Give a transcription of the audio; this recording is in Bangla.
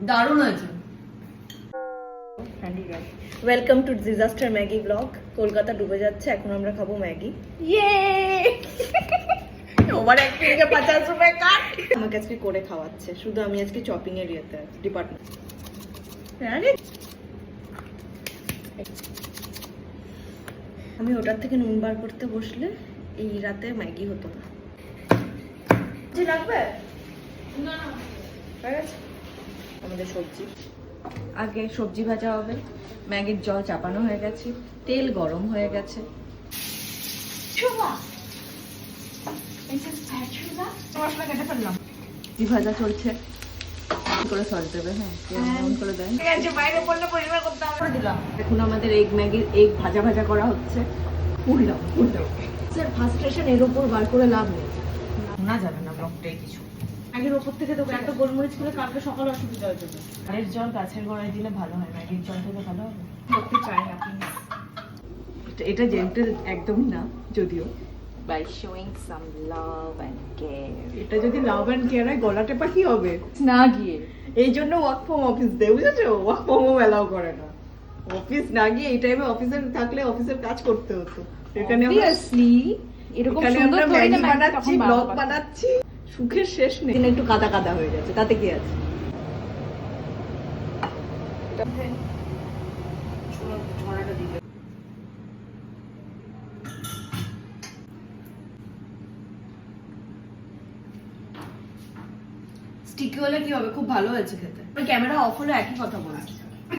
দারুণ হয়েছে। Welcome to disaster Maggi blog. Kolkata ডুবে যাচ্ছে, এখন আমরা খাবো ম্যাগি। ইয়ে ওভার অ্যাক্টিং এ 50 রুপए কাট। আমাকে আজকে করে খাওয়াচ্ছে, শুধু আমি আজকে চপিং এর ইয়েতে ডিপার্টমেন্ট। আমি ওটার থেকে নুন বার করতে বসলে এই রাতে ম্যাগি হতো না। জি লাগবে না না, ঠিক আছে। আমাদের সবজি, আগে সবজি ভাজা হবে, ম্যাগির জল চাপানো হয়ে গেছে, তেল গরম হয়ে গেছে। মশলা কেটে ফেললাম, সবজি ভাজা চলছে। কি করে সস দেবে? হ্যাঁ কেমন করে দেন, ঠিক আছে, বাইরে পড়লে পরিষ্কার করতে হবে। দিলাম। এখন আমাদের এগ ম্যাগির এগ ভাজা ভাজা করা হচ্ছে। উঠলাম স্যার, ফার্স্ট্রেশন এর উপর বার করে লাভ নেই, না যাবে না ব্লগটাই কিছু। আগের ওপর থেকে তো একটা গোলমরিচ করে কাটলে সকালে অসুবিধা হয়ে যাবে। এর জল গাছের গোড়ায় দিলে ভালো হয়, ম্যাগির জল থেকে ভালো হবে। করতে চাই না প্লিজ। এটা জেন্টেল একদমই না, যদিও by showing some love and care. এটা যদি লাভ এন্ড কেয়ার হয়, গলাটে পাখি হবে না গিয়ে এই জন্য ওয়ার্ক ফ্রম অফিস দেয়, বুঝেছো? ওয়ার্ক ফ্রম হোম অ্যালাউ করে না। অফিস না গিয়ে এই টাইমে অফিসে থাকলে অফিসের কাজ করতে হতো। এখানে অবভিয়াসলি এরকম সুন্দর আমরা ম্যাগি বানাচ্ছি, ব্লগ বানাচ্ছি, সুখের শেষ নেই। একটু কাদা কাদা হয়ে যাচ্ছে, তাতে কি আছে? স্টিকি হলে কি হবে? খুব ভালো হয়েছে খেতে। ক্যামেরা অফ হলে একই কথা বলছি।